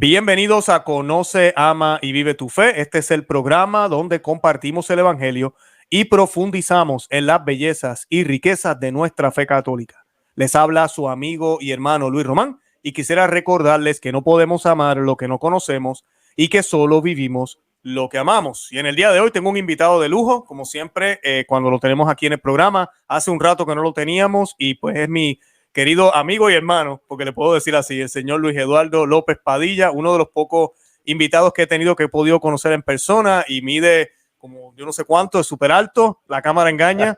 Bienvenidos a Conoce, Ama y Vive tu Fe. Este es el programa donde compartimos el Evangelio y profundizamos en las bellezas y riquezas de nuestra fe católica. Les habla su amigo y hermano Luis Román y quisiera recordarles que no podemos amar lo que no conocemos y que solo vivimos lo que amamos. Y en el día de hoy tengo un invitado de lujo, como siempre, cuando lo tenemos aquí en el programa. Hace un rato que no lo teníamos y pues es mi querido amigo y hermano, porque le puedo decir así, el señor Luis Eduardo López Padilla, uno de los pocos invitados que he tenido que he podido conocer en persona y mide como yo no sé cuánto, es súper alto, la cámara engaña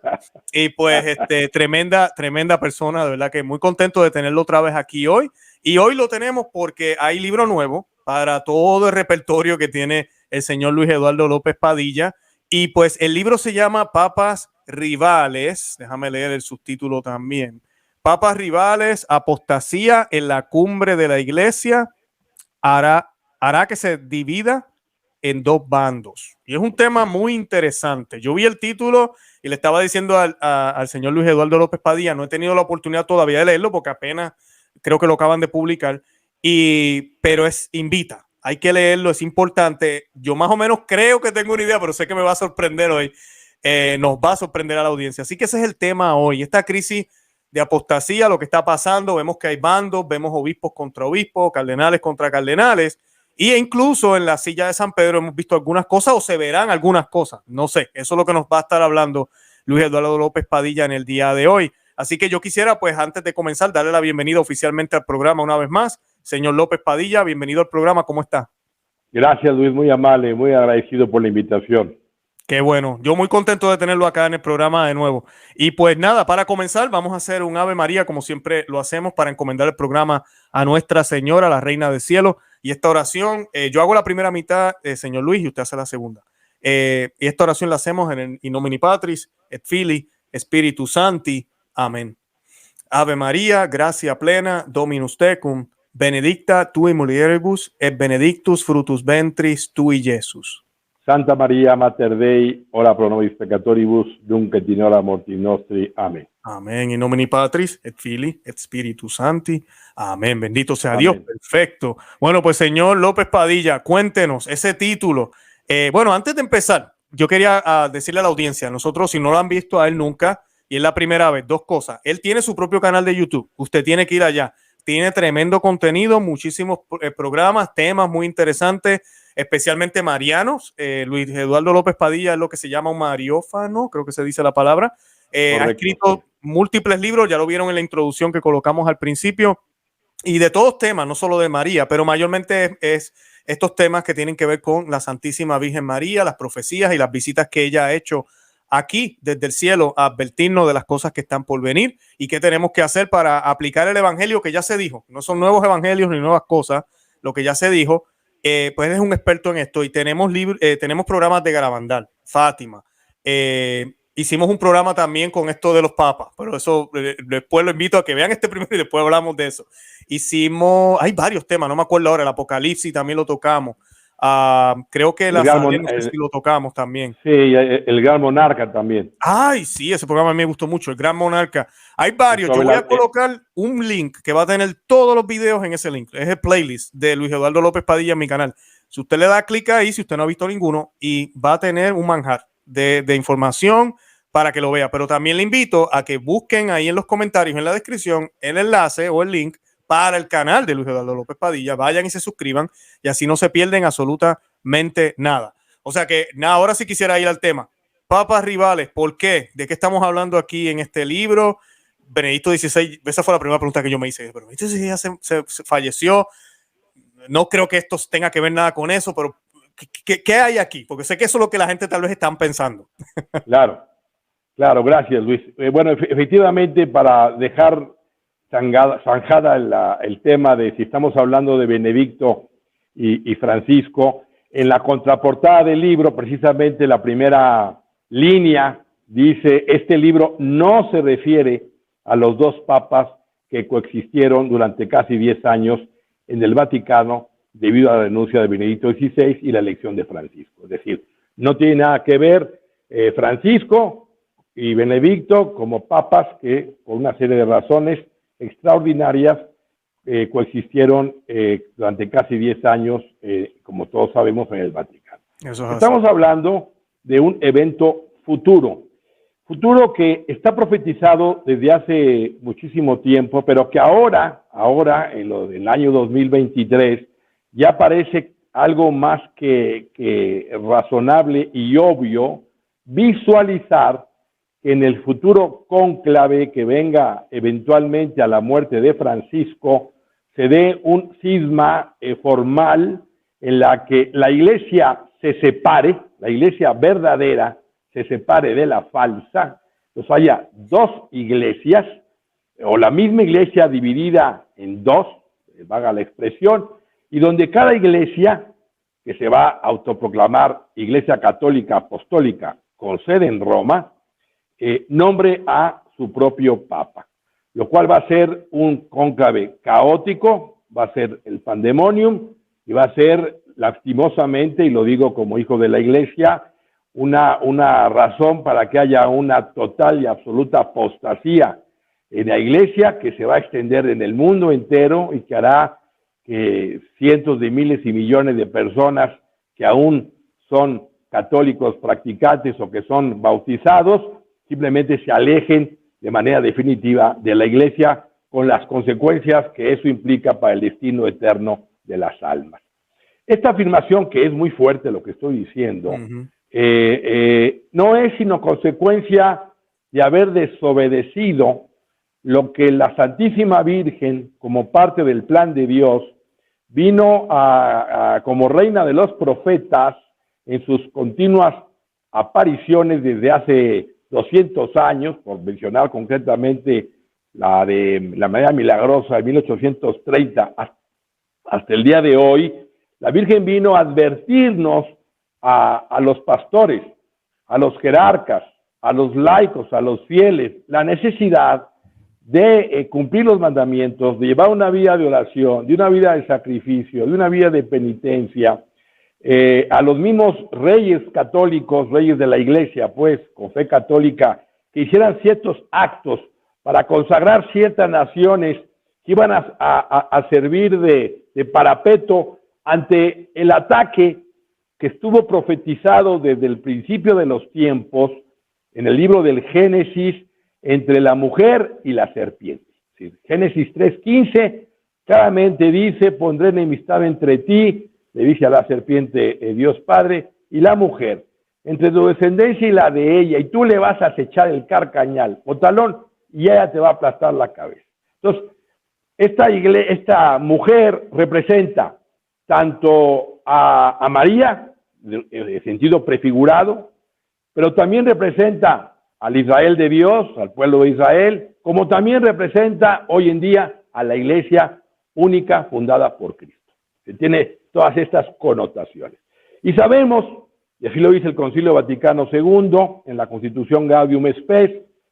y pues tremenda persona, de verdad que muy contento de tenerlo otra vez aquí hoy. Y hoy lo tenemos porque hay libro nuevo para todo el repertorio que tiene el señor Luis Eduardo López Padilla. Y pues el libro se llama Papas Rivales, déjame leer el subtítulo también. Papas Rivales, apostasía en la cumbre de la iglesia hará que se divida en dos bandos. Y es un tema muy interesante. Yo vi el título y le estaba diciendo al señor Luis Eduardo López Padilla, no he tenido la oportunidad todavía de leerlo porque apenas creo que lo acaban de publicar, pero invita. Hay que leerlo, es importante. Yo más o menos creo que tengo una idea, pero sé que me va a sorprender hoy. Nos va a sorprender a la audiencia. Así que ese es el tema hoy. Esta crisis de apostasía, lo que está pasando, vemos que hay bandos, vemos obispos contra obispos, cardenales contra cardenales, e incluso en la silla de San Pedro hemos visto algunas cosas o se verán algunas cosas, no sé, eso es lo que nos va a estar hablando Luis Eduardo López Padilla en el día de hoy. Así que yo quisiera, pues antes de comenzar, darle la bienvenida oficialmente al programa una vez más. Señor López Padilla, bienvenido al programa, ¿cómo está? Gracias, Luis, muy amable, muy agradecido por la invitación. Qué bueno, yo muy contento de tenerlo acá en el programa de nuevo. Y pues nada, para comenzar vamos a hacer un Ave María como siempre lo hacemos para encomendar el programa a Nuestra Señora, la Reina del Cielo. Y esta oración, yo hago la primera mitad, señor Luis, y usted hace la segunda. Y esta oración la hacemos en el In Nomine Patris, et Filii, Spiritus Sancti. Amén. Ave María, gracia plena, Dominus tecum, benedicta tui mulieribus, et benedictus fructus ventris tui, Iesus. Santa María, Mater Dei, ora pro nobis peccatoribus, nunc et in hora mortis nostri. Amén. Amén. In nomine Patris, et Filii, et Spiritus Sancti. Amén. Bendito sea Amén. Dios. Perfecto. Bueno, pues señor López Padilla, cuéntenos ese título. Bueno, antes de empezar, yo quería decirle a la audiencia, nosotros si no lo han visto a él nunca, y es la primera vez, dos cosas. Él tiene su propio canal de YouTube. Usted tiene que ir allá. Tiene tremendo contenido, muchísimos programas, temas muy interesantes, especialmente marianos. Luis Eduardo López Padilla es lo que se llama un mariófano, creo que se dice la palabra. Ha escrito múltiples libros, ya lo vieron en la introducción que colocamos al principio, y de todos temas, no solo de María, pero mayormente es estos temas que tienen que ver con la Santísima Virgen María, las profecías y las visitas que ella ha hecho aquí desde el cielo a advertirnos de las cosas que están por venir y qué tenemos que hacer para aplicar el evangelio que ya se dijo. No son nuevos evangelios ni nuevas cosas, lo que ya se dijo. Pues es un experto en esto y tenemos programas de Garabandal, Fátima. Hicimos un programa también con esto de los papas, pero eso después lo invito a que vean este primero y después hablamos de eso. Hay varios temas, no me acuerdo ahora, el Apocalipsis también lo tocamos. Creo que no sé si lo tocamos también. Sí, el Gran Monarca también. Ay, sí, ese programa me gustó mucho, el Gran Monarca. Hay varios, yo voy a colocar un link que va a tener todos los videos en ese link. Es el playlist de Luis Eduardo López Padilla en mi canal. Si usted le da clic ahí, si usted no ha visto ninguno, y va a tener un manjar de información para que lo vea. Pero también le invito a que busquen ahí en los comentarios, en la descripción, el enlace o el link para el canal de Luis Eduardo López Padilla. Vayan y se suscriban y así no se pierden absolutamente nada. O sea que ahora sí quisiera ir al tema. Papas Rivales, ¿por qué? ¿De qué estamos hablando aquí en este libro? Benedicto XVI, esa fue la primera pregunta que yo me hice. Pero Benedicto XVI se falleció. No creo que esto tenga que ver nada con eso, pero ¿qué hay aquí? Porque sé que eso es lo que la gente tal vez están pensando. Claro, gracias, Luis. Bueno, efectivamente, para dejar zanjada el tema de si estamos hablando de Benedicto y Francisco, en la contraportada del libro, precisamente la primera línea dice: este libro no se refiere a los dos papas que coexistieron durante casi 10 años en el Vaticano debido a la renuncia de Benedicto XVI y la elección de Francisco. Es decir, no tiene nada que ver Francisco y Benedicto como papas que, por una serie de razones extraordinarias, coexistieron durante casi 10 años, como todos sabemos, en el Vaticano. Estamos hablando de un evento futuro que está profetizado desde hace muchísimo tiempo, pero que ahora en el año 2023, ya parece algo más que razonable y obvio visualizar que en el futuro cónclave que venga eventualmente a la muerte de Francisco, se dé un cisma formal en la que la iglesia se separe, la iglesia verdadera se separe de la falsa, pues haya dos iglesias, o la misma iglesia dividida en dos, valga la expresión, y donde cada iglesia, que se va a autoproclamar Iglesia Católica Apostólica con sede en Roma, nombre a su propio Papa, lo cual va a ser un cónclave caótico, va a ser el pandemonium, y va a ser lastimosamente, y lo digo como hijo de la iglesia, una razón para que haya una total y absoluta apostasía en la iglesia que se va a extender en el mundo entero y que hará que cientos de miles y millones de personas que aún son católicos practicantes o que son bautizados, simplemente se alejen de manera definitiva de la iglesia con las consecuencias que eso implica para el destino eterno de las almas. Esta afirmación, que es muy fuerte lo que estoy diciendo, no es sino consecuencia de haber desobedecido lo que la Santísima Virgen, como parte del plan de Dios, vino como reina de los profetas en sus continuas apariciones desde hace 200 años, por mencionar concretamente la de la manera milagrosa de 1830 hasta el día de hoy. La Virgen vino a advertirnos a los pastores, a los jerarcas, a los laicos, a los fieles, la necesidad de cumplir los mandamientos, de llevar una vida de oración, de una vida de sacrificio, de una vida de penitencia, a los mismos reyes católicos, reyes de la iglesia, pues, con fe católica, que hicieran ciertos actos para consagrar ciertas naciones que iban a servir de parapeto ante el ataque que estuvo profetizado desde el principio de los tiempos en el libro del Génesis entre la mujer y la serpiente. ¿Sí? Génesis 3:15 claramente dice: pondré enemistad entre ti, le dice a la serpiente Dios Padre, y la mujer, entre tu descendencia y la de ella, y tú le vas a acechar el carcañal o talón, y ella te va a aplastar la cabeza. Entonces, esta mujer representa tanto a María, en sentido prefigurado, pero también representa al Israel de Dios, al pueblo de Israel, como también representa hoy en día a la iglesia única fundada por Cristo. Se tiene todas estas connotaciones. Y sabemos, y así lo dice el Concilio Vaticano II, en la Constitución Gaudium Spes,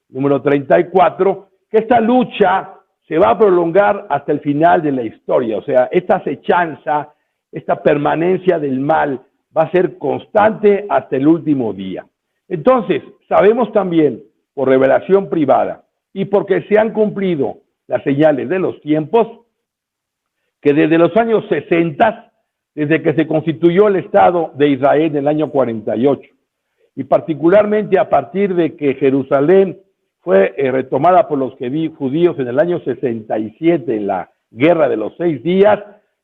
número 34, que esta lucha se va a prolongar hasta el final de la historia. O sea, esta acechanza, esta permanencia del mal va a ser constante hasta el último día. Entonces, sabemos también, por revelación privada y porque se han cumplido las señales de los tiempos, que desde los años 60, desde que se constituyó el Estado de Israel en el año 48, y particularmente a partir de que Jerusalén fue retomada por los judíos en el año 67 en la Guerra de los 6 días,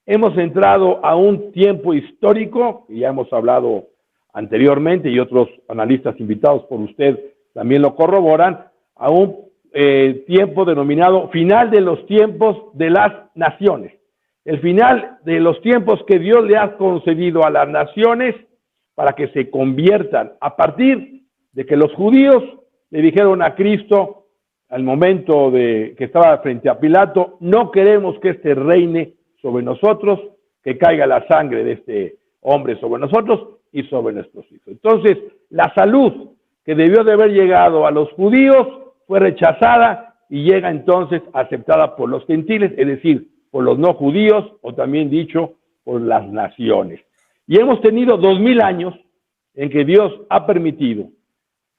hemos entrado a un tiempo histórico, y ya hemos hablado anteriormente, y otros analistas invitados por usted también lo corroboran, a un tiempo denominado final de los tiempos de las naciones. El final de los tiempos que Dios le ha concedido a las naciones para que se conviertan, a partir de que los judíos le dijeron a Cristo, al momento de que estaba frente a Pilato: no queremos que este reine sobre nosotros, que caiga la sangre de este hombre sobre nosotros y sobre nuestros hijos. Entonces, la salud que debió de haber llegado a los judíos fue rechazada y llega entonces aceptada por los gentiles, es decir, por los no judíos, o también dicho, por las naciones. Y hemos tenido 2000 años en que Dios ha permitido,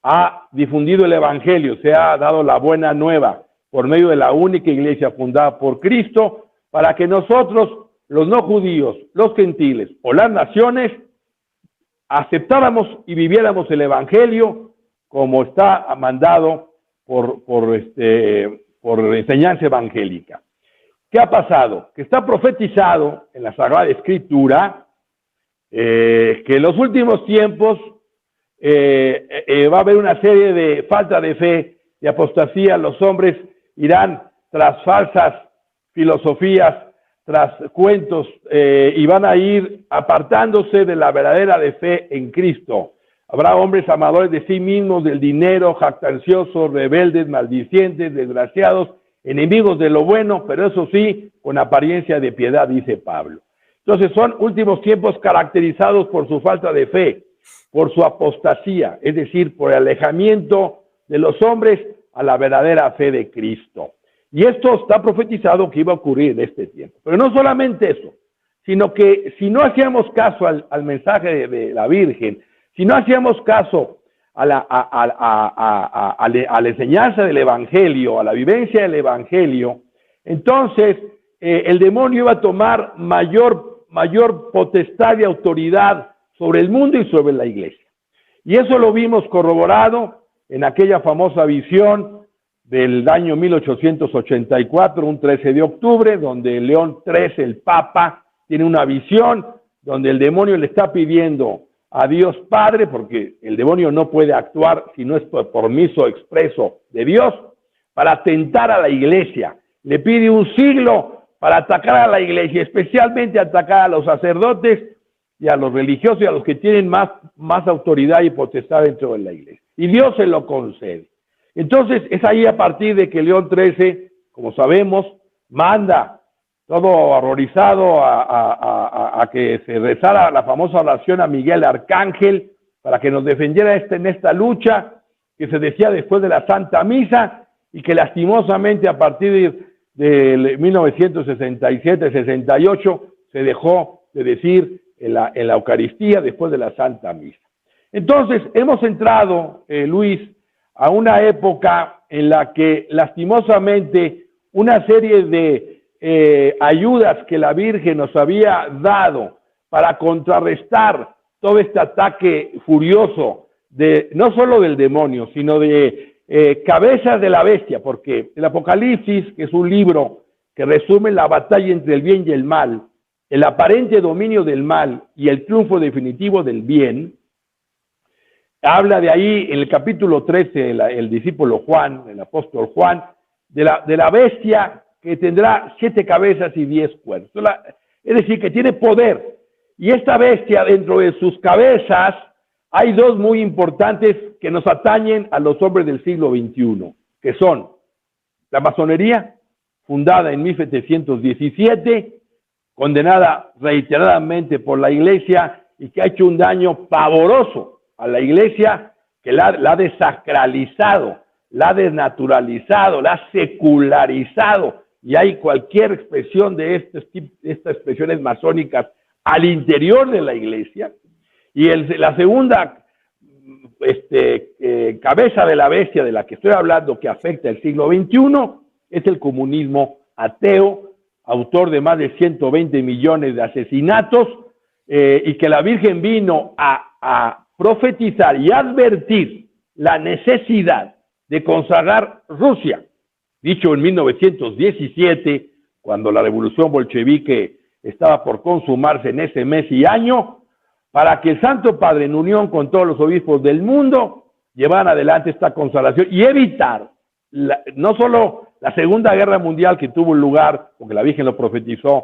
ha difundido el Evangelio, se ha dado la buena nueva por medio de la única iglesia fundada por Cristo, para que nosotros, los no judíos, los gentiles o las naciones, aceptáramos y viviéramos el Evangelio como está mandado por enseñanza evangélica. ¿Qué ha pasado? Que está profetizado en la Sagrada Escritura que en los últimos tiempos va a haber una serie de falta de fe, de apostasía. Los hombres irán tras falsas filosofías, tras cuentos, y van a ir apartándose de la verdadera de fe en Cristo. Habrá hombres amadores de sí mismos, del dinero, jactanciosos, rebeldes, maldicientes, desgraciados, enemigos de lo bueno, pero eso sí, con apariencia de piedad, dice Pablo. Entonces son últimos tiempos caracterizados por su falta de fe, por su apostasía, es decir, por el alejamiento de los hombres a la verdadera fe de Cristo. Y esto está profetizado que iba a ocurrir en este tiempo. Pero no solamente eso, sino que si no hacíamos caso al mensaje de la Virgen, si no hacíamos caso a la enseñanza del Evangelio, a la vivencia del Evangelio, entonces el demonio iba a tomar mayor potestad y autoridad sobre el mundo y sobre la iglesia. Y eso lo vimos corroborado en aquella famosa visión del año 1884, un 13 de octubre, donde León XIII, el Papa, tiene una visión donde el demonio le está pidiendo a Dios Padre, porque el demonio no puede actuar si no es por permiso expreso de Dios, para atentar a la iglesia. Le pide un siglo para atacar a la iglesia, especialmente atacar a los sacerdotes y a los religiosos y a los que tienen más autoridad y potestad dentro de la iglesia. Y Dios se lo concede. Entonces es ahí a partir de que León XIII, como sabemos, manda todo horrorizado a que se rezara la famosa oración a Miguel Arcángel para que nos defendiera en esta lucha que se decía después de la Santa Misa y que lastimosamente a partir de 1967-68 se dejó de decir en la Eucaristía después de la Santa Misa. Entonces hemos entrado, Luis, a una época en la que lastimosamente una serie de ayudas que la Virgen nos había dado para contrarrestar todo este ataque furioso no solo del demonio, sino de cabezas de la bestia, porque el Apocalipsis, que es un libro que resume la batalla entre el bien y el mal, el aparente dominio del mal y el triunfo definitivo del bien, habla de ahí en el capítulo 13, el discípulo Juan, el apóstol Juan, de la bestia que tendrá 7 cabezas y 10 cuernos. Es decir, que tiene poder. Y esta bestia, dentro de sus cabezas, hay 2 muy importantes que nos atañen a los hombres del siglo XXI, que son la masonería, fundada en 1717, condenada reiteradamente por la Iglesia y que ha hecho un daño pavoroso a la Iglesia, que la ha desacralizado, la ha desnaturalizado, la ha secularizado, y hay cualquier expresión de estas expresiones masónicas al interior de la Iglesia. Y la segunda cabeza de la bestia de la que estoy hablando, que afecta el siglo XXI, es el comunismo ateo, autor de más de 120 millones de asesinatos, y que la Virgen vino a profetizar y advertir la necesidad de consagrar Rusia, dicho en 1917, cuando la revolución bolchevique estaba por consumarse en ese mes y año, para que el Santo Padre, en unión con todos los obispos del mundo, llevaran adelante esta consagración y evitar no solo la Segunda Guerra Mundial, que tuvo lugar, porque la Virgen lo profetizó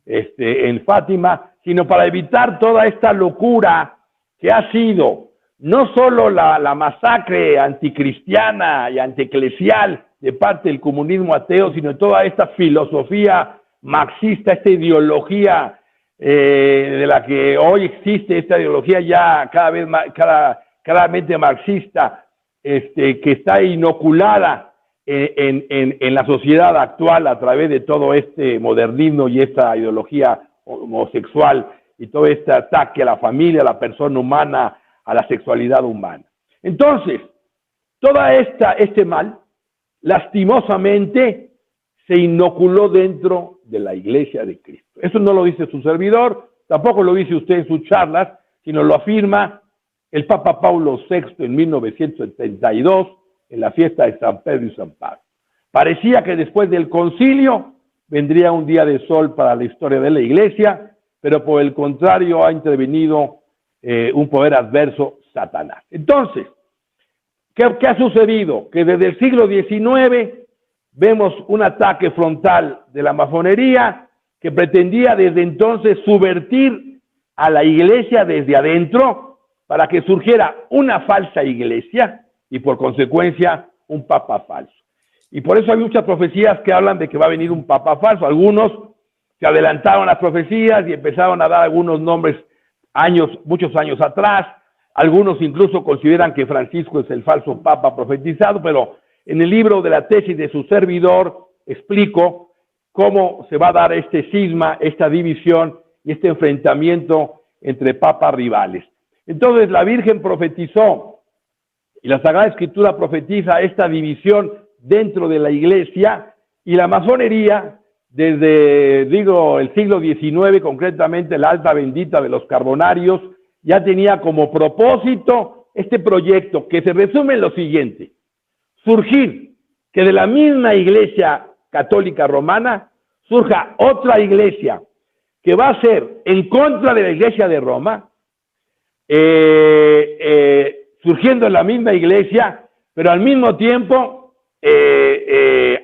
en Fátima, sino para evitar toda esta locura que ha sido no solo la masacre anticristiana y antieclesial de parte del comunismo ateo, sino toda esta filosofía marxista, esta ideología de la que hoy existe, esta ideología ya cada vez más, claramente marxista, que está inoculada en la sociedad actual a través de todo este modernismo y esta ideología homosexual y todo este ataque a la familia, a la persona humana, a la sexualidad humana. Entonces, este mal, lastimosamente, se inoculó dentro de la Iglesia de Cristo. Eso no lo dice su servidor, tampoco lo dice usted en sus charlas, sino lo afirma el Papa Paulo VI en 1972, en la fiesta de San Pedro y San Pablo. Parecía que después del concilio vendría un día de sol para la historia de la Iglesia, pero por el contrario ha intervenido un poder adverso, Satanás. Entonces, ¿qué ha sucedido? Que desde el siglo XIX vemos un ataque frontal de la masonería que pretendía desde entonces subvertir a la Iglesia desde adentro para que surgiera una falsa Iglesia y por consecuencia un papa falso. Y por eso hay muchas profecías que hablan de que va a venir un papa falso. Algunos se adelantaron las profecías y empezaron a dar algunos nombres muchos años atrás. Algunos incluso consideran que Francisco es el falso papa profetizado, pero en el libro de la tesis de su servidor explico cómo se va a dar este cisma, esta división y este enfrentamiento entre papas rivales. Entonces la Virgen profetizó y la Sagrada Escritura profetiza esta división dentro de la Iglesia, y la masonería desde, el siglo XIX, concretamente la Alta Bendita de los Carbonarios, ya tenía como propósito este proyecto que se resume en lo siguiente: surgir que de la misma Iglesia Católica Romana surja otra iglesia que va a ser en contra de la Iglesia de Roma, surgiendo en la misma iglesia, pero al mismo tiempo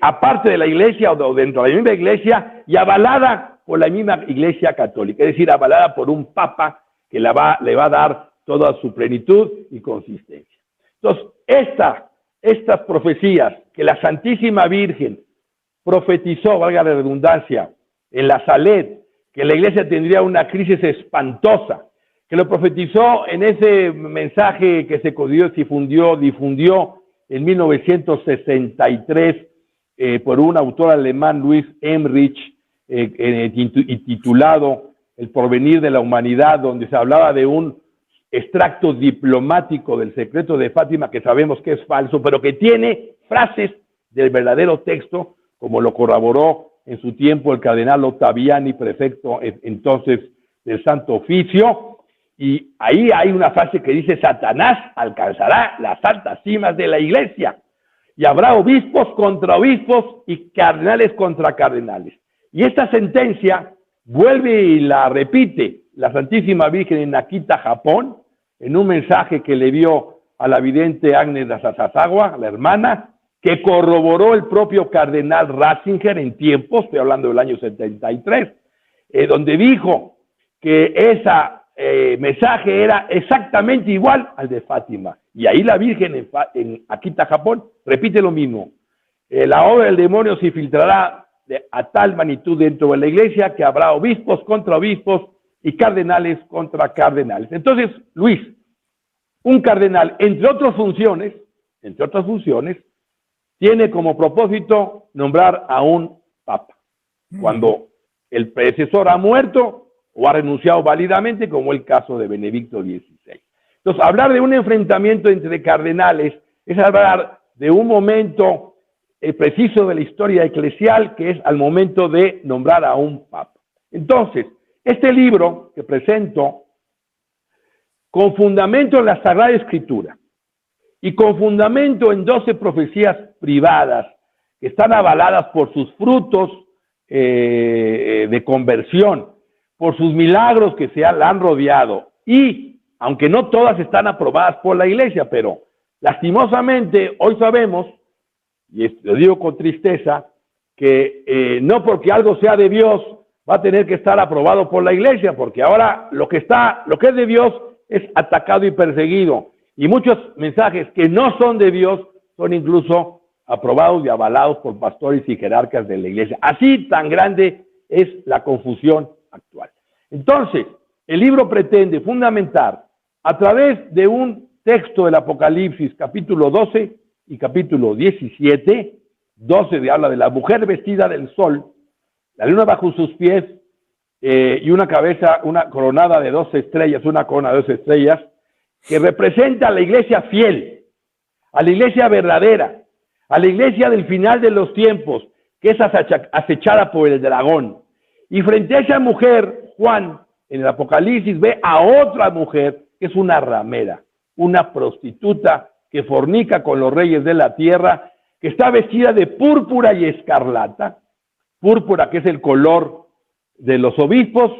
aparte de la iglesia o dentro de la misma iglesia y avalada por la misma Iglesia Católica, es decir, avalada por un papa que le va a dar toda su plenitud y consistencia. Entonces, estas profecías que la Santísima Virgen profetizó, valga la redundancia, en la Salet, que la iglesia tendría una crisis espantosa, que lo profetizó en ese mensaje que se difundió en 1963 por un autor alemán, Luis Emmerich, titulado El porvenir de la humanidad, donde se hablaba de un extracto diplomático del secreto de Fátima, que sabemos que es falso, pero que tiene frases del verdadero texto, como lo corroboró en su tiempo el cardenal Ottaviani, prefecto entonces del Santo Oficio. Y ahí hay una frase que dice: Satanás alcanzará las altas cimas de la iglesia y habrá obispos contra obispos y cardenales contra cardenales. Y esta sentencia vuelve y la repite la Santísima Virgen en Akita, Japón, en un mensaje que le dio a la vidente Agnes de Sasagawa, la hermana, que corroboró el propio cardenal Ratzinger en tiempo, estoy hablando del año 73, donde dijo que esa mensaje era exactamente igual al de Fátima. Y ahí la Virgen en Akita, Japón, repite lo mismo: la obra del demonio se infiltrará a tal magnitud dentro de la iglesia que habrá obispos contra obispos y cardenales contra cardenales. Entonces, Luis, un cardenal, entre otras funciones, tiene como propósito nombrar a un papa. Cuando el predecesor ha muerto o ha renunciado válidamente, como el caso de Benedicto XVI. Entonces, hablar de un enfrentamiento entre cardenales es hablar de un momento preciso de la historia eclesial, que es al momento de nombrar a un papa. Entonces, este libro que presento, con fundamento en la Sagrada Escritura y con fundamento en 12 profecías privadas que están avaladas por sus frutos de conversión, por sus milagros que la han rodeado, y aunque no todas están aprobadas por la iglesia, pero lastimosamente hoy sabemos, y lo digo con tristeza, que no porque algo sea de Dios va a tener que estar aprobado por la iglesia, porque ahora lo que es de Dios es atacado y perseguido, y muchos mensajes que no son de Dios son incluso aprobados y avalados por pastores y jerarcas de la iglesia. Así tan grande es la confusión actual. Entonces, el libro pretende fundamentar a través de un texto del Apocalipsis, capítulo 12 y capítulo 17, 12 habla de la mujer vestida del sol, la luna bajo sus pies y una cabeza, una coronada de 12 estrellas, una corona de 12 estrellas, que representa a la iglesia fiel, a la iglesia verdadera, a la iglesia del final de los tiempos, que es acechada por el dragón. Y frente a esa mujer, Juan, en el Apocalipsis, ve a otra mujer que es una ramera, una prostituta que fornica con los reyes de la tierra, que está vestida de púrpura y escarlata. Púrpura, que es el color de los obispos,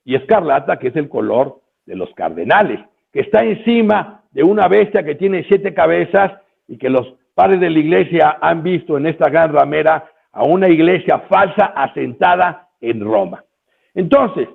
y escarlata, que es el color de los cardenales, que está encima de una bestia que tiene 7 cabezas y que los padres de la iglesia han visto en esta gran ramera a una iglesia falsa asentada en Roma. Entonces,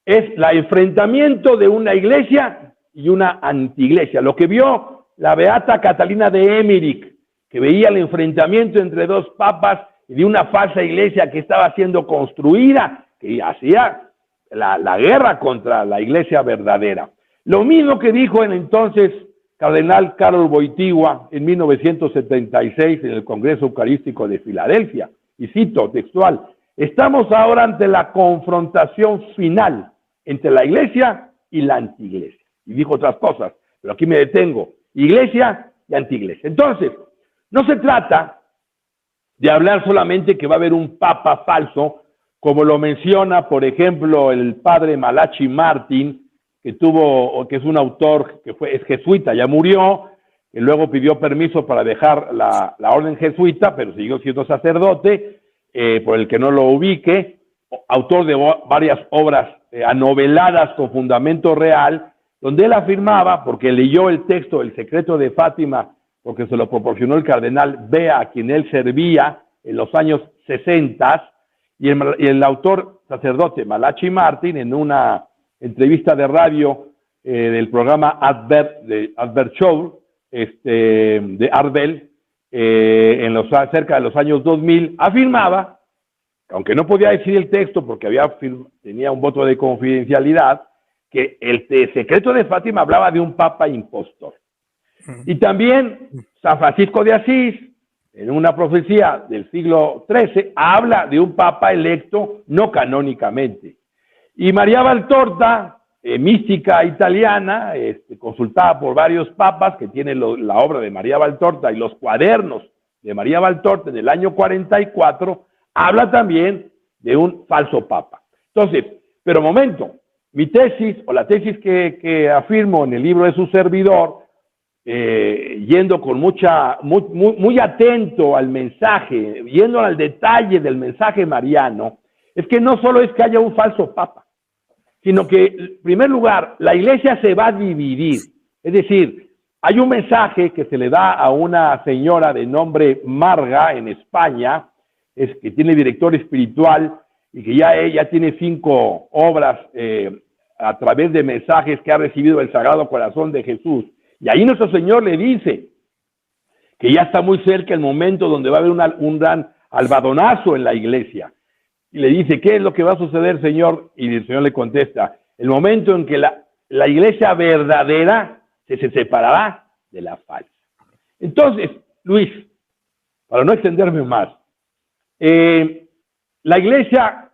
es el enfrentamiento de una iglesia y una antiiglesia. Lo que vio la beata Catalina de Emmerich, que veía el enfrentamiento entre 2 papas y de una falsa iglesia que estaba siendo construida, que hacía la guerra contra la iglesia verdadera. Lo mismo que dijo en entonces cardenal Karol Wojtyła en 1976 en el Congreso Eucarístico de Filadelfia, y cito textual: estamos ahora ante la confrontación final entre la iglesia y la antiiglesia. Y dijo otras cosas, pero aquí me detengo: iglesia y antiiglesia. Entonces, no se trata de hablar solamente que va a haber un papa falso, como lo menciona, por ejemplo, el padre Malachi Martin, que es un autor es jesuita, ya murió, y luego pidió permiso para dejar la orden jesuita, pero siguió siendo sacerdote, por el que no lo ubique, autor de varias obras anoveladas con fundamento real, donde él afirmaba, porque leyó el texto El secreto de Fátima, porque se lo proporcionó el cardenal Bea, a quien él servía en los años 60, y el autor sacerdote Malachi Martin, en una entrevista de radio del programa Advert Show, de Arbel, cerca de los años 2000, afirmaba, aunque no podía decir el texto porque tenía un voto de confidencialidad, que el secreto de Fátima hablaba de un papa impostor. Y también San Francisco de Asís, en una profecía del siglo XIII, habla de un papa electo no canónicamente. Y María Valtorta, mística italiana, consultada por varios papas, que tiene la obra de María Valtorta y los cuadernos de María Valtorta en el año 44, habla también de un falso papa. Entonces, pero momento, mi tesis, o la tesis que afirmo en el libro de su servidor, yendo con muy atento al mensaje, yendo al detalle del mensaje mariano, es que no solo es que haya un falso papa, sino que, en primer lugar, la iglesia se va a dividir. Es decir, hay un mensaje que se le da a una señora de nombre Marga en España, que tiene director espiritual y que ella tiene 5 obras a través de mensajes que ha recibido del Sagrado Corazón de Jesús. Y ahí nuestro Señor le dice que ya está muy cerca el momento donde va a haber un gran albadonazo en la iglesia. Y le dice, ¿qué es lo que va a suceder, Señor? Y el Señor le contesta, el momento en que la iglesia verdadera se separará de la falsa. Entonces, Luis, para no extenderme más, la iglesia,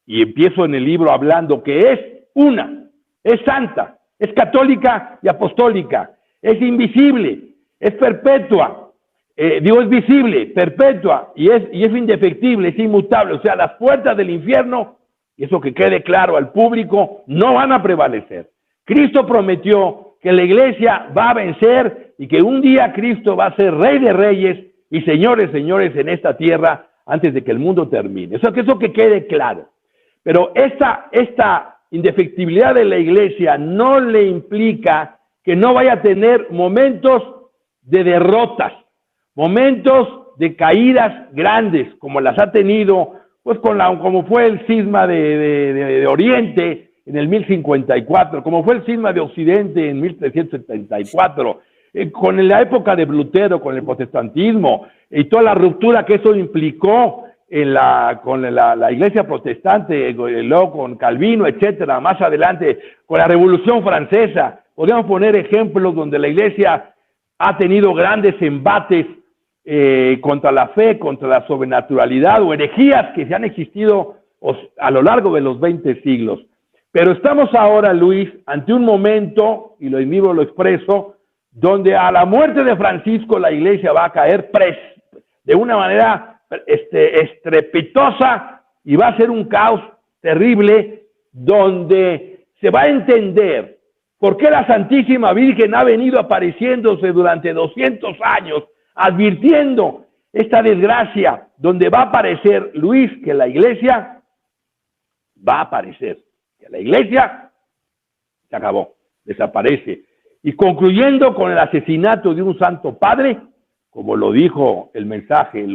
y empiezo en el libro hablando que es una, es santa, es católica y apostólica, es invisible, es perpetua, es visible, perpetua, y es indefectible, es inmutable. O sea, las puertas del infierno, y eso que quede claro al público, no van a prevalecer. Cristo prometió que la iglesia va a vencer y que un día Cristo va a ser Rey de Reyes y señores en esta tierra antes de que el mundo termine. Eso que quede claro. Pero esta indefectibilidad de la iglesia no le implica que no vaya a tener momentos de derrotas, momentos de caídas grandes, como las ha tenido, pues como fue el cisma de Oriente en el 1054, como fue el cisma de Occidente en 1374, con la época de Lutero, con el protestantismo, y toda la ruptura que eso implicó con la iglesia protestante, luego con Calvino, etcétera, más adelante con la Revolución Francesa. Podríamos poner ejemplos donde la iglesia ha tenido grandes embates contra la fe, contra la sobrenaturalidad o herejías que se han existido a lo largo de los 20 siglos. Pero estamos ahora, Luis, ante un momento, y el libro lo expreso, donde a la muerte de Francisco la iglesia va a caer de una manera estrepitosa y va a ser un caos terrible donde se va a entender por qué la Santísima Virgen ha venido apareciéndose durante 200 años, advirtiendo esta desgracia, donde va a aparecer, Luis, que la iglesia va a aparecer, que la iglesia se acabó, desaparece. Y concluyendo con el asesinato de un santo padre, como lo dijo el mensaje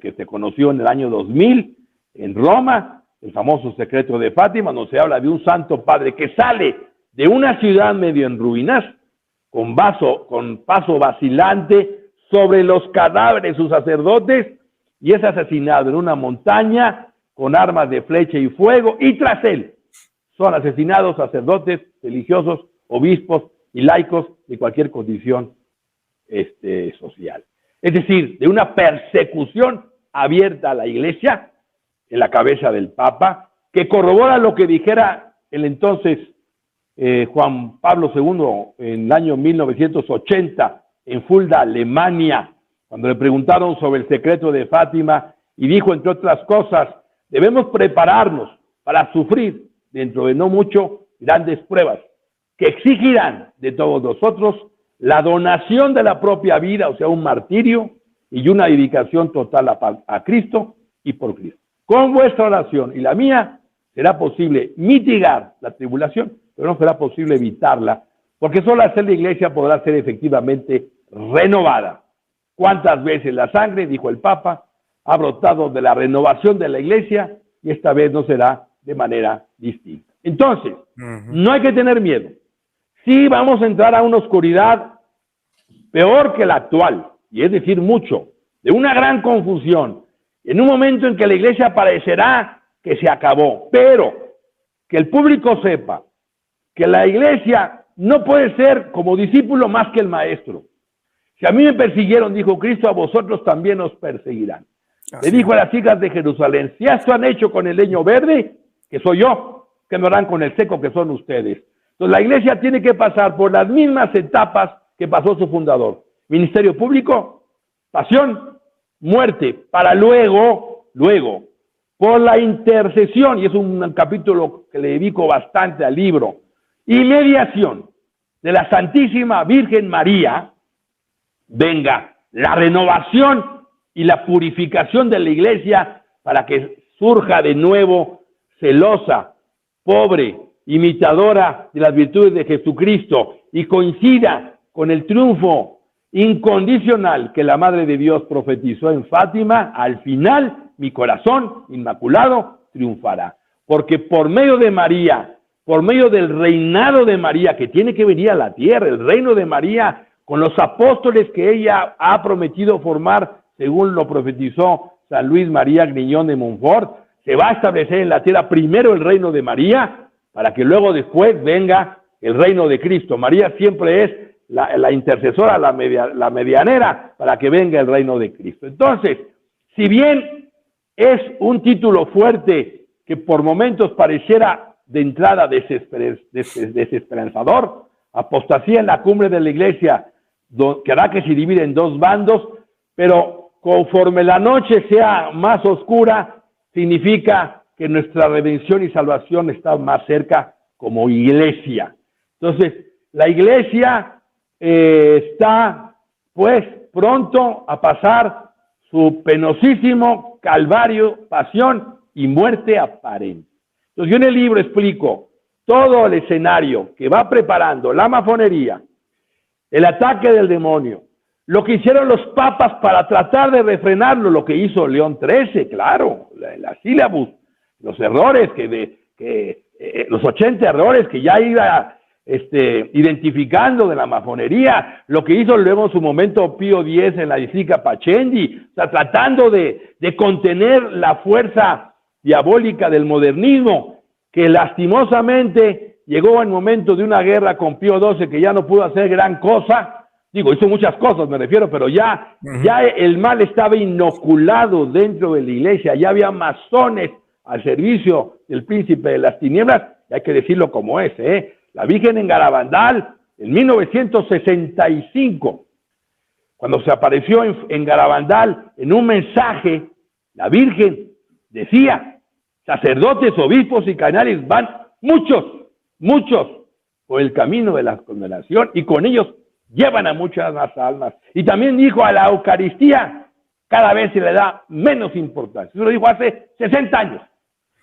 que se conoció en el año 2000 en Roma, el famoso secreto de Fátima, donde se habla de un santo padre que sale de una ciudad medio en ruinas, con paso vacilante sobre los cadáveres de sus sacerdotes, y es asesinado en una montaña con armas de flecha y fuego, y tras él son asesinados sacerdotes, religiosos, obispos y laicos de cualquier condición social. Es decir, de una persecución abierta a la iglesia en la cabeza del Papa, que corrobora lo que dijera el entonces Juan Pablo II en el año 1980 en Fulda, Alemania, cuando le preguntaron sobre el secreto de Fátima, y dijo, entre otras cosas, debemos prepararnos para sufrir dentro de no mucho grandes pruebas que exigirán de todos nosotros la donación de la propia vida, o sea, un martirio y una dedicación total a Cristo y por Cristo. Con vuestra oración y la mía será posible mitigar la tribulación, pero no será posible evitarla, porque solo así la iglesia podrá ser efectivamente renovada. ¿Cuántas veces la sangre, dijo el Papa, ha brotado de la renovación de la iglesia, y esta vez no será de manera distinta? Entonces, no hay que tener miedo. Sí vamos a entrar a una oscuridad peor que la actual, y es decir, mucho, de una gran confusión, en un momento en que la iglesia parecerá que se acabó, pero que el público sepa que la iglesia no puede ser como discípulo más que el maestro. Si a mí me persiguieron, dijo Cristo, a vosotros también os perseguirán. Le dijo a las hijas de Jerusalén, si esto han hecho con el leño verde, que soy yo, que no harán con el seco, que son ustedes. Entonces la iglesia tiene que pasar por las mismas etapas que pasó su fundador. Ministerio público, pasión, muerte, para luego, por la intercesión, y es un capítulo que le dedico bastante al libro, y mediación de la Santísima Virgen María, venga la renovación y la purificación de la iglesia para que surja de nuevo celosa, pobre, imitadora de las virtudes de Jesucristo, y coincida con el triunfo incondicional que la Madre de Dios profetizó en Fátima. Al final, mi corazón inmaculado triunfará, porque por medio de María, por medio del reinado de María, que tiene que venir a la tierra, el reino de María, con los apóstoles que ella ha prometido formar, según lo profetizó San Luis María Griñón de Montfort, se va a establecer en la tierra primero el reino de María, para que luego después venga el reino de Cristo. María siempre es la intercesora, la medianera, para que venga el reino de Cristo. Entonces, si bien es un título fuerte que por momentos pareciera de entrada desesperanzador, apostasía en la cumbre de la iglesia, que hará que se divide en dos bandos, pero conforme la noche sea más oscura, significa que nuestra redención y salvación está más cerca como iglesia. Entonces, la iglesia está pues pronto a pasar su penosísimo calvario, pasión y muerte aparente. Entonces yo en el libro explico todo el escenario que va preparando la masonería, el ataque del demonio, lo que hicieron los papas para tratar de refrenarlo, lo que hizo León XIII, claro, la sílabus, los errores los 80 errores que ya iba identificando de la masonería, lo que hizo luego en su momento Pío X en la Basílica Pacendi, o sea, tratando de contener la fuerza diabólica del modernismo, que lastimosamente llegó en momento de una guerra con Pío XII, que ya no pudo hacer gran cosa. Digo, hizo muchas cosas, me refiero, pero ya el mal estaba inoculado dentro de la iglesia, ya había masones al servicio del príncipe de las tinieblas, y hay que decirlo como es, La Virgen en Garabandal, en 1965, cuando se apareció en Garabandal, en un mensaje la Virgen decía, sacerdotes, obispos y cardenales van muchos por el camino de la condenación y con ellos llevan a muchas más almas. Y también dijo, a la Eucaristía cada vez se le da menos importancia. Eso lo dijo hace 60 años.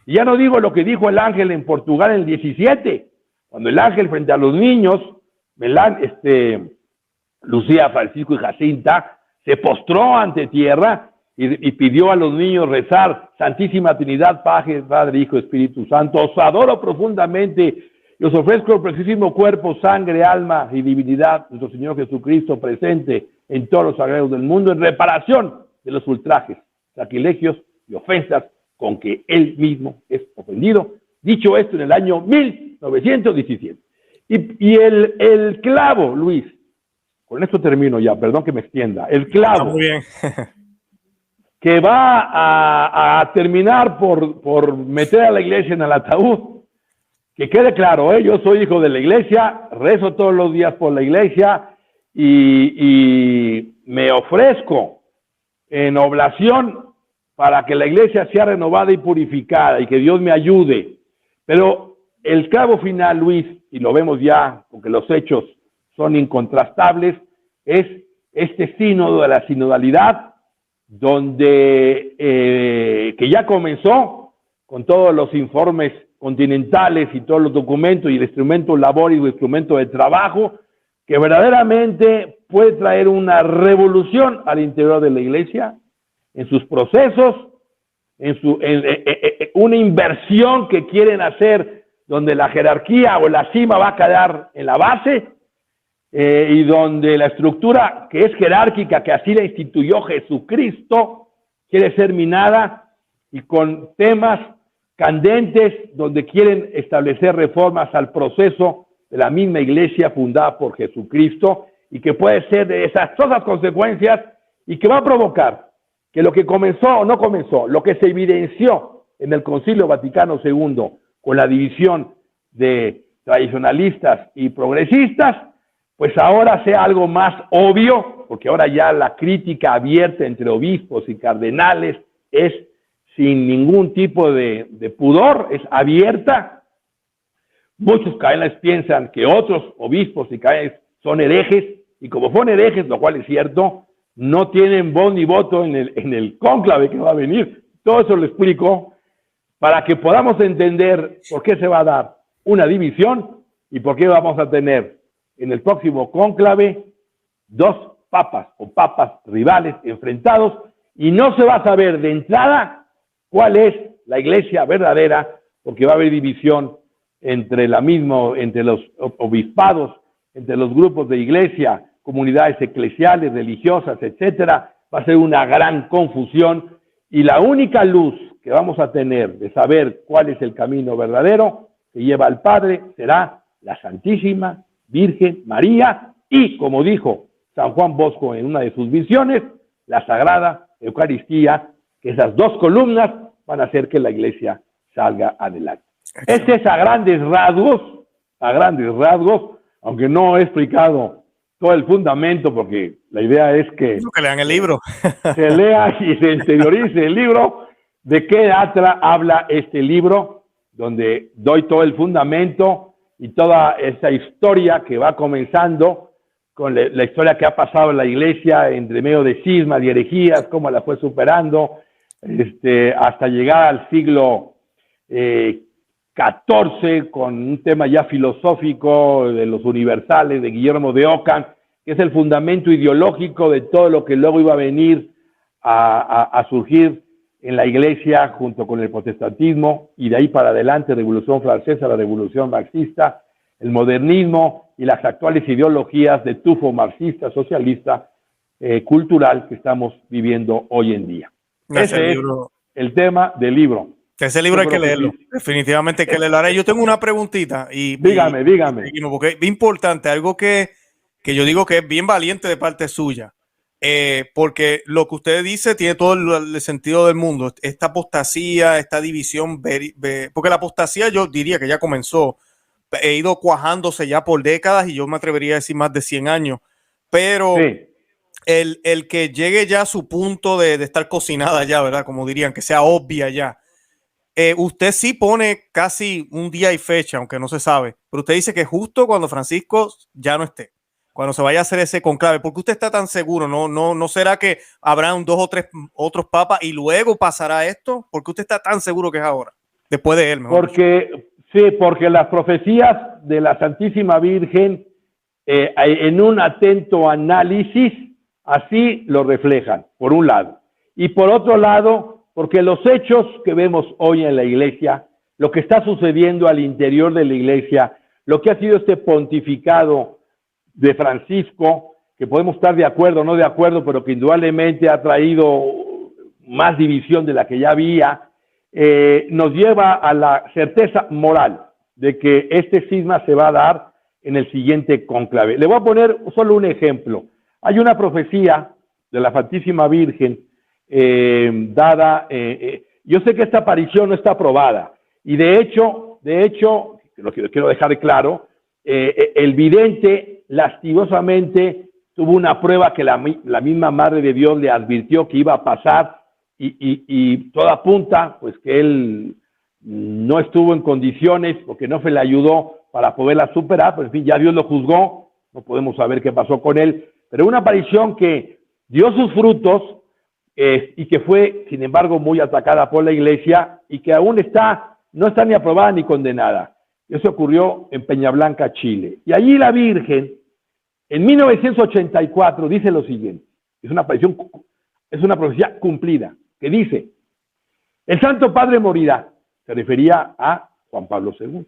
Y ya no digo lo que dijo el ángel en Portugal en el 17, cuando el ángel frente a los niños, Lucía, Francisco y Jacinta, se postró ante tierra y pidió a los niños rezar, Santísima Trinidad, Padre, Hijo, Espíritu Santo, os adoro profundamente y os ofrezco el preciosísimo cuerpo, sangre, alma y divinidad de nuestro Señor Jesucristo presente en todos los sagrados del mundo en reparación de los ultrajes, sacrilegios y ofensas con que él mismo es ofendido. Dicho esto en el año 1917. Y el clavo, Luis, con esto termino ya, perdón que me extienda, el clavo muy bien. que va a terminar por meter a la iglesia en el ataúd, que quede claro, yo soy hijo de la iglesia, rezo todos los días por la iglesia y me ofrezco en oblación para que la iglesia sea renovada y purificada y que Dios me ayude. Pero el clavo final, Luis, y lo vemos ya porque los hechos son incontrastables, es este sínodo de la sinodalidad, donde que ya comenzó con todos los informes continentales y todos los documentos y el instrumento labor y el instrumento de trabajo, que verdaderamente puede traer una revolución al interior de la iglesia, en sus procesos, una inversión que quieren hacer donde la jerarquía o la cima va a quedar en la base, y donde la estructura que es jerárquica, que así la instituyó Jesucristo, quiere ser minada, y con temas candentes donde quieren establecer reformas al proceso de la misma iglesia fundada por Jesucristo, y que puede ser de desastrosas consecuencias y que va a provocar que lo que comenzó o no comenzó, lo que se evidenció en el Concilio Vaticano II con la división de tradicionalistas y progresistas, pues ahora sea algo más obvio, porque ahora ya la crítica abierta entre obispos y cardenales es sin ningún tipo de pudor, es abierta. Muchos cardenales piensan que otros obispos y cardenales son herejes, y como son herejes, lo cual es cierto, no tienen voz ni voto en el cónclave que va a venir. Todo eso lo explico para que podamos entender por qué se va a dar una división y por qué vamos a tener en el próximo cónclave dos papas o papas rivales enfrentados, y no se va a saber de entrada cuál es la iglesia verdadera, porque va a haber división entre los obispados, entre los grupos de iglesia, comunidades eclesiales, religiosas, etcétera. Va a ser una gran confusión, y la única luz que vamos a tener de saber cuál es el camino verdadero que lleva al Padre será la Santísima Virgen María y, como dijo San Juan Bosco en una de sus visiones, la Sagrada Eucaristía, que esas dos columnas van a hacer que la iglesia salga adelante. Este es a grandes rasgos, aunque no he explicado todo el fundamento, porque la idea es que lean el libro. Se lea y se interiorice el libro, de qué habla este libro, donde doy todo el fundamento y toda esa historia que va comenzando con la historia que ha pasado en la iglesia entre medio de cismas y herejías, cómo la fue superando, hasta llegar al siglo XIV con un tema ya filosófico de los universales de Guillermo de Ockham, que es el fundamento ideológico de todo lo que luego iba a venir a surgir en la iglesia junto con el protestantismo, y de ahí para adelante, Revolución Francesa, la Revolución Marxista, el modernismo y las actuales ideologías de tufo marxista, socialista, cultural que estamos viviendo hoy en día. Ese es el tema del libro. Ese libro hay que leerlo, definitivamente hay que leerlo. Ahora yo tengo una preguntita y dígame. Porque es importante, algo que yo digo que es bien valiente de parte suya, porque lo que usted dice tiene todo el sentido del mundo. Esta apostasía, esta división, porque la apostasía yo diría que ya comenzó, he ido cuajándose ya por décadas, y yo me atrevería a decir más de 100 años, pero sí, el que llegue ya a su punto de estar cocinada ya, ¿verdad? Como dirían, que sea obvia ya. Usted sí pone casi un día y fecha, aunque no se sabe, pero usted dice que justo cuando Francisco ya no esté, cuando se vaya a hacer ese conclave, ¿por qué usted está tan seguro? ¿No será que habrán 2 o 3 otros papas y luego pasará esto? ¿Por qué usted está tan seguro que es ahora? Después de él, mejor Porque, sí, porque las profecías de la Santísima Virgen, en un atento análisis, así lo reflejan, por un lado. Y por otro lado, porque los hechos que vemos hoy en la Iglesia, lo que está sucediendo al interior de la Iglesia, lo que ha sido este pontificado de Francisco, que podemos estar de acuerdo o no de acuerdo, pero que indudablemente ha traído más división de la que ya había, nos lleva a la certeza moral de que este cisma se va a dar en el siguiente conclave. Le voy a poner solo un ejemplo. Hay una profecía de la Santísima Virgen dada, yo sé que esta aparición no está aprobada, y de hecho, lo que quiero dejar claro, el vidente lastimosamente tuvo una prueba que la misma Madre de Dios le advirtió que iba a pasar, y todo apunta pues que él no estuvo en condiciones porque no se le ayudó para poderla superar, pero en fin, ya Dios lo juzgó, no podemos saber qué pasó con él, pero una aparición que dio sus frutos y que fue, sin embargo, muy atacada por la Iglesia y que aún no está ni aprobada ni condenada. Eso ocurrió en Peñablanca, Chile. Y allí la Virgen, en 1984, dice lo siguiente, es una profecía cumplida, que dice, el Santo Padre morirá, se refería a Juan Pablo II.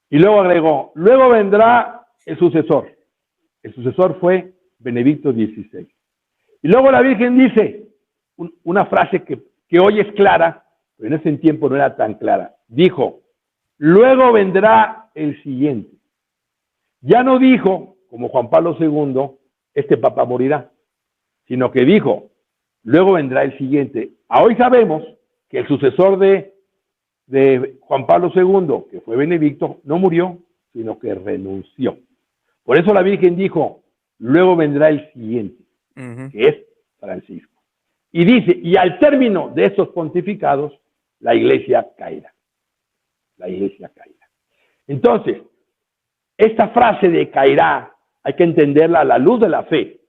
Y luego agregó, luego vendrá el sucesor. El sucesor fue Benedicto XVI. Y luego la Virgen dice una frase que hoy es clara, pero en ese tiempo no era tan clara. Dijo, luego vendrá el siguiente. Ya no dijo, como Juan Pablo II, este Papa morirá, sino que dijo, luego vendrá el siguiente. Hoy sabemos que el sucesor de Juan Pablo II, que fue Benedicto, no murió, sino que renunció. Por eso la Virgen dijo, luego vendrá el siguiente, que es Francisco. Y dice, y al término de estos pontificados, la Iglesia caerá. La Iglesia caerá. Entonces, esta frase de caerá, hay que entenderla a la luz de la fe.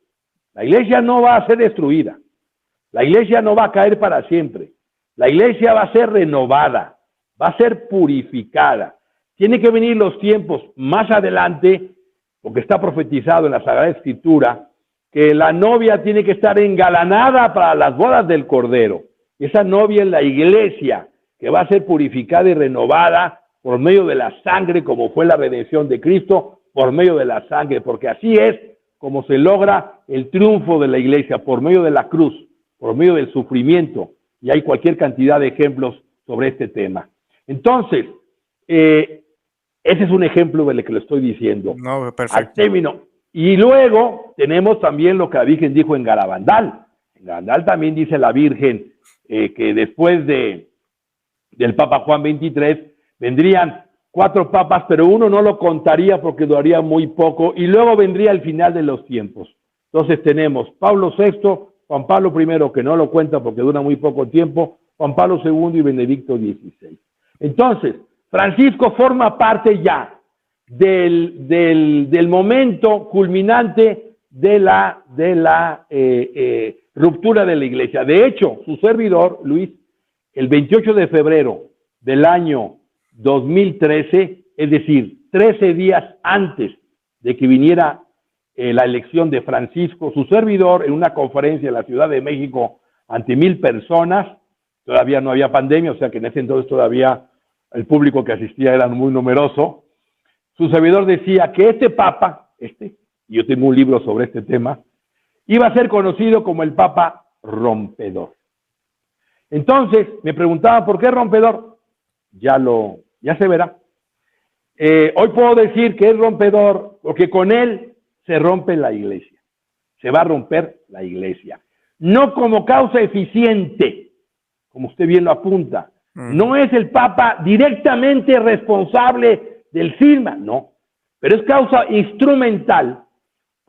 La Iglesia no va a ser destruida. La Iglesia no va a caer para siempre. La Iglesia va a ser renovada, va a ser purificada. Tiene que venir los tiempos más adelante, porque está profetizado en la Sagrada Escritura, que la novia tiene que estar engalanada para las bodas del Cordero. Esa novia es la Iglesia, que va a ser purificada y renovada por medio de la sangre, como fue la redención de Cristo, por medio de la sangre, porque así es como se logra el triunfo de la Iglesia, por medio de la cruz, por medio del sufrimiento, y hay cualquier cantidad de ejemplos sobre este tema. Entonces, ese es un ejemplo de lo que le estoy diciendo. No, perfecto. Al término. Y luego tenemos también lo que la Virgen dijo en Garabandal. En Garabandal también dice la Virgen que después del Papa Juan XXIII vendrían 4 papas, pero uno no lo contaría porque duraría muy poco, y luego vendría el final de los tiempos. Entonces tenemos Pablo VI, Juan Pablo I, que no lo cuenta porque dura muy poco tiempo, Juan Pablo II y Benedicto XVI. Entonces, Francisco forma parte ya del momento culminante de la ruptura de la Iglesia. De hecho, su servidor, Luis, el 28 de febrero del año 2013, es decir, 13 días antes de que viniera la elección de Francisco, su servidor, en una conferencia en la Ciudad de México ante 1,000 personas, todavía no había pandemia, o sea que en ese entonces todavía el público que asistía era muy numeroso, su servidor decía que este Papa, y yo tengo un libro sobre este tema, iba a ser conocido como el Papa rompedor. Entonces, me preguntaba, ¿por qué rompedor? Ya se verá. Hoy puedo decir que es rompedor porque con él se rompe la Iglesia. Se va a romper la Iglesia. No como causa eficiente, como usted bien lo apunta. No es el Papa directamente responsable del cisma, no. Pero es causa instrumental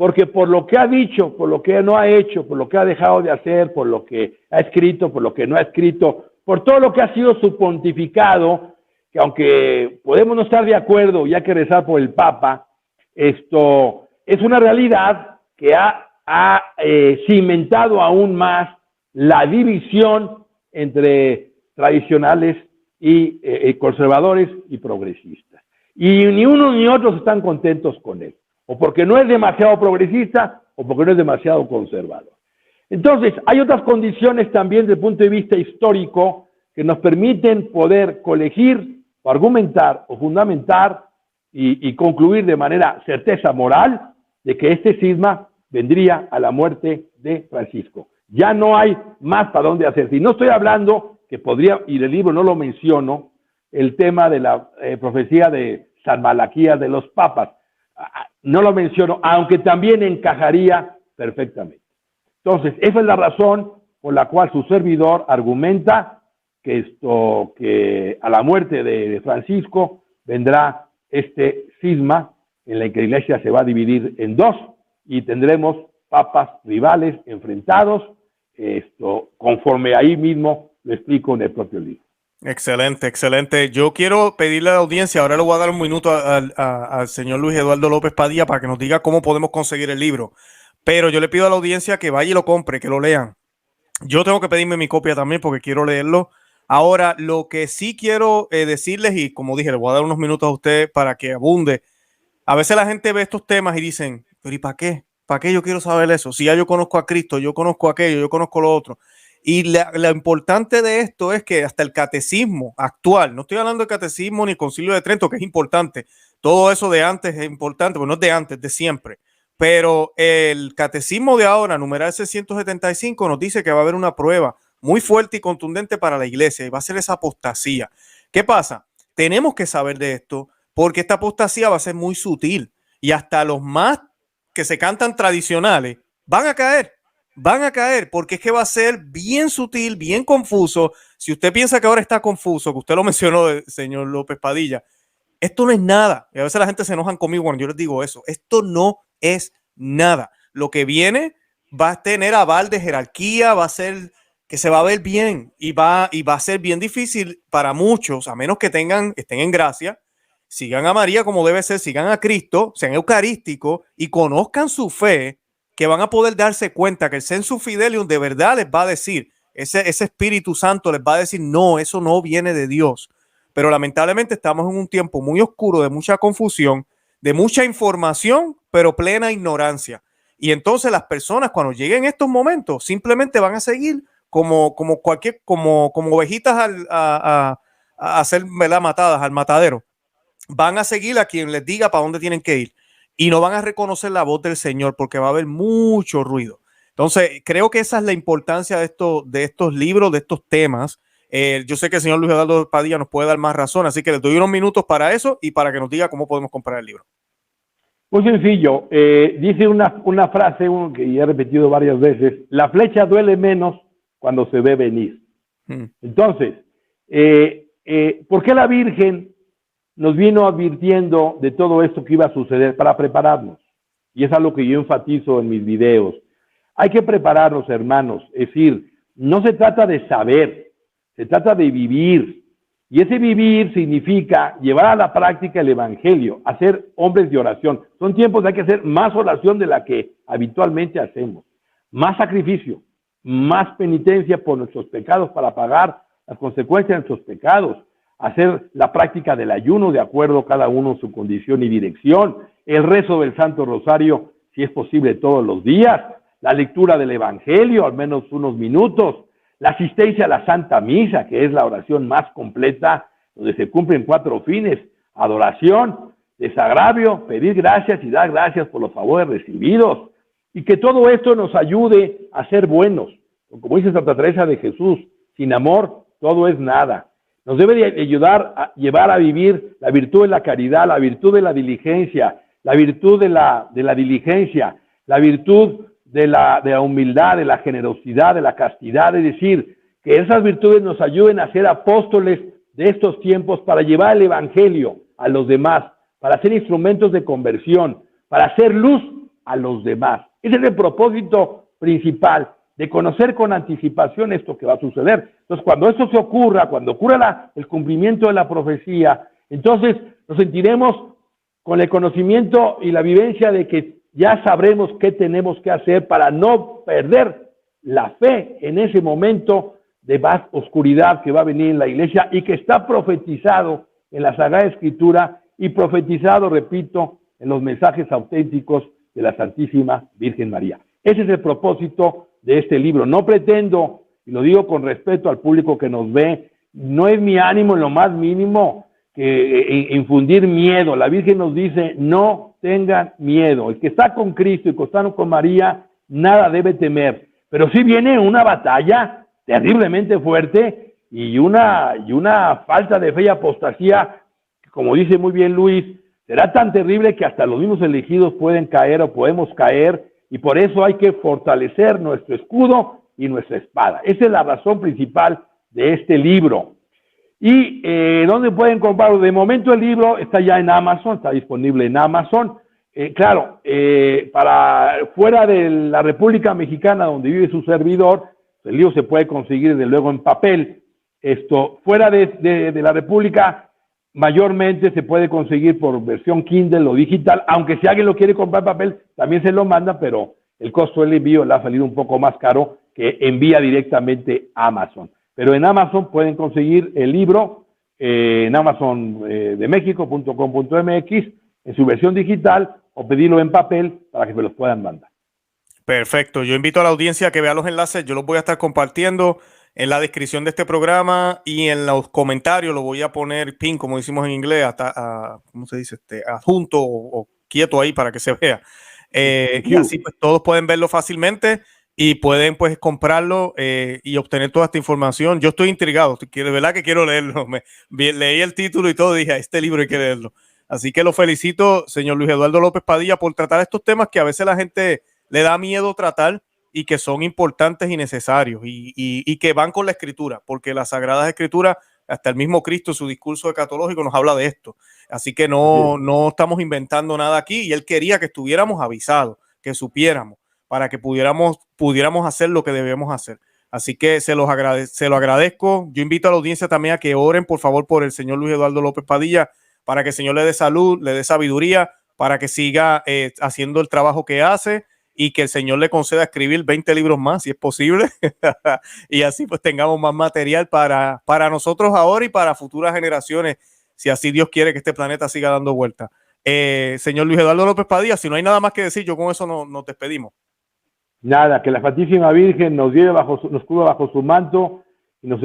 porque por lo que ha dicho, por lo que no ha hecho, por lo que ha dejado de hacer, por lo que ha escrito, por lo que no ha escrito, por todo lo que ha sido su pontificado, que aunque podemos no estar de acuerdo y hay que rezar por el Papa, esto es una realidad que ha cimentado aún más la división entre tradicionales y conservadores y progresistas. Y ni unos ni otros están contentos con él, o porque no es demasiado progresista o porque no es demasiado conservador. Entonces, hay otras condiciones también desde el punto de vista histórico que nos permiten poder colegir, o argumentar, o fundamentar y concluir de manera certeza moral de que este cisma vendría a la muerte de Francisco. Ya no hay más para dónde hacerse. Y no estoy hablando, que podría, y del libro no lo menciono, el tema de la profecía de San Malaquías de los papas. No lo menciono, aunque también encajaría perfectamente. Entonces, esa es la razón por la cual su servidor argumenta que a la muerte de Francisco vendrá este cisma en la que la Iglesia se va a dividir en dos y tendremos papas rivales enfrentados, conforme ahí mismo lo explico en el propio libro. Excelente, excelente. Yo quiero pedirle a la audiencia, ahora le voy a dar un minuto al señor Luis Eduardo López Padilla para que nos diga cómo podemos conseguir el libro. Pero yo le pido a la audiencia que vaya y lo compre, que lo lean. Yo tengo que pedirme mi copia también porque quiero leerlo. Ahora, lo que sí quiero decirles, y como dije, le voy a dar unos minutos a usted para que abunde. A veces la gente ve estos temas y dicen, pero ¿y para qué? ¿Para qué yo quiero saber eso? Si ya yo conozco a Cristo, yo conozco aquello, yo conozco lo otro. Y lo importante de esto es que hasta el catecismo actual, no estoy hablando del catecismo ni el Concilio de Trento, que es importante, todo eso de antes es importante, pero no es de antes, de siempre. Pero el catecismo de ahora, numeral 675, nos dice que va a haber una prueba muy fuerte y contundente para la iglesia y va a ser esa apostasía. ¿Qué pasa? Tenemos que saber de esto porque esta apostasía va a ser muy sutil y hasta los más que se cantan tradicionales van a caer porque es que va a ser bien sutil, bien confuso. Si usted piensa que ahora está confuso, que usted lo mencionó, señor López Padilla, esto no es nada. Y a veces la gente se enojan conmigo cuando yo les digo eso. Esto no es nada. Lo que viene va a tener aval de jerarquía, va a ser que se va a ver bien y va a ser bien difícil para muchos, a menos que estén en gracia, sigan a María como debe ser, sigan a Cristo, sean eucarísticos y conozcan su fe, que van a poder darse cuenta que el sensu fidelium de verdad les va a decir, ese Espíritu Santo les va a decir, no, eso no viene de Dios. Pero lamentablemente estamos en un tiempo muy oscuro, de mucha confusión, de mucha información, pero plena ignorancia. Y entonces las personas cuando lleguen estos momentos simplemente van a seguir como ovejitas a ser, ¿verdad?, matadas al matadero. Van a seguir a quien les diga para dónde tienen que ir y no van a reconocer la voz del Señor porque va a haber mucho ruido. Entonces, creo que esa es la importancia de estos libros, de estos temas. Yo sé que el señor Luis Eduardo Padilla nos puede dar más razón, así que les doy unos minutos para eso y para que nos diga cómo podemos comprar el libro. Muy sencillo. Dice una frase que ya he repetido varias veces: la flecha duele menos cuando se ve venir. Entonces, ¿por qué la Virgen nos vino advirtiendo de todo esto que iba a suceder? Para prepararnos. Y es algo que yo enfatizo en mis videos. Hay que prepararnos, hermanos. Es decir, no se trata de saber, se trata de vivir. Y ese vivir significa llevar a la práctica el Evangelio, hacer hombres de oración. Son tiempos de hay que hacer más oración de la que habitualmente hacemos. Más sacrificio, más penitencia por nuestros pecados para pagar las consecuencias de nuestros pecados. Hacer la práctica del ayuno de acuerdo cada uno a su condición y dirección. El rezo del Santo Rosario, si es posible, todos los días. La lectura del Evangelio, al menos unos minutos. La asistencia a la Santa Misa, que es la oración más completa, donde se cumplen 4 fines: adoración, desagravio, pedir gracias y dar gracias por los favores recibidos. Y que todo esto nos ayude a ser buenos. Como dice Santa Teresa de Jesús, sin amor todo es nada. Nos debe de ayudar a llevar a vivir la virtud de la caridad, la virtud de la diligencia, la virtud de la diligencia, la virtud de la humildad, de la generosidad, de la castidad. Es decir, que esas virtudes nos ayuden a ser apóstoles de estos tiempos para llevar el Evangelio a los demás, para ser instrumentos de conversión, para hacer luz a los demás. Ese es el propósito principal, de conocer con anticipación esto que va a suceder. Entonces, cuando esto se ocurra, cuando ocurra el cumplimiento de la profecía, entonces nos sentiremos con el conocimiento y la vivencia de que ya sabremos qué tenemos que hacer para no perder la fe en ese momento de más oscuridad que va a venir en la iglesia y que está profetizado en la Sagrada Escritura y profetizado, repito, en los mensajes auténticos de la Santísima Virgen María. Ese es el propósito de este libro. No pretendo, y lo digo con respeto al público que nos ve, no es mi ánimo en lo más mínimo que infundir miedo. La Virgen nos dice, no tengan miedo. El que está con Cristo y que está con María, nada debe temer. Pero sí viene una batalla terriblemente fuerte y una falta de fe y apostasía, como dice muy bien Luis, será tan terrible que hasta los mismos elegidos pueden caer o podemos caer, y por eso hay que fortalecer nuestro escudo y nuestra espada. Esa es la razón principal de este libro. ¿Y dónde pueden comprarlo? De momento el libro está ya en Amazon, está disponible en Amazon. Claro, para fuera de la República Mexicana, donde vive su servidor, el libro se puede conseguir desde luego en papel. Fuera de la República, mayormente se puede conseguir por versión Kindle o digital, aunque si alguien lo quiere comprar en papel, también se lo manda, pero el costo del envío le ha salido un poco más caro que envía directamente a Amazon. Pero en Amazon pueden conseguir el libro, en Amazon de México.com.mx, en su versión digital, o pedirlo en papel para que se los puedan mandar. Perfecto. Yo invito a la audiencia a que vea los enlaces. Yo los voy a estar compartiendo en la descripción de este programa y en los comentarios lo voy a poner pin, como decimos en inglés, ¿cómo se dice? Adjunto o quieto ahí para que se vea. Y así pues todos pueden verlo fácilmente y pueden pues comprarlo y obtener toda esta información. Yo estoy intrigado, de verdad que quiero leerlo. Leí el título y todo, dije, este libro hay que leerlo. Así que lo felicito, señor Luis Eduardo López Padilla, por tratar estos temas que a veces la gente le da miedo tratar y que son importantes y necesarios y que van con la Escritura, porque las Sagradas Escrituras, hasta el mismo Cristo, su discurso escatológico nos habla de esto. Así que no estamos inventando nada aquí y él quería que estuviéramos avisados, que supiéramos, para que pudiéramos hacer lo que debemos hacer. Así que se lo agradezco. Yo invito a la audiencia también a que oren, por favor, por el señor Luis Eduardo López Padilla, para que el Señor le dé salud, le dé sabiduría, para que siga haciendo el trabajo que hace y que el Señor le conceda escribir 20 libros más, si es posible, y así pues tengamos más material para nosotros ahora y para futuras generaciones, si así Dios quiere que este planeta siga dando vueltas. Señor Luis Eduardo López Padilla, si no hay nada más que decir, yo con eso nos despedimos. Nada, que la Santísima Virgen nos lleve nos cubra bajo su manto y nos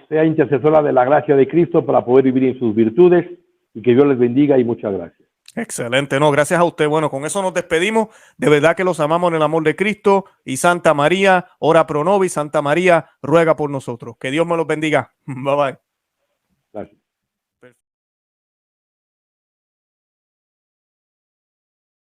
sea intercesora de la gracia de Cristo para poder vivir en sus virtudes, y que Dios les bendiga y muchas gracias. Excelente, no, gracias a usted. Bueno, con eso nos despedimos. De verdad que los amamos en el amor de Cristo, y Santa María, ora pro nobis, Santa María, ruega por nosotros. Que Dios me los bendiga. Bye bye. Gracias.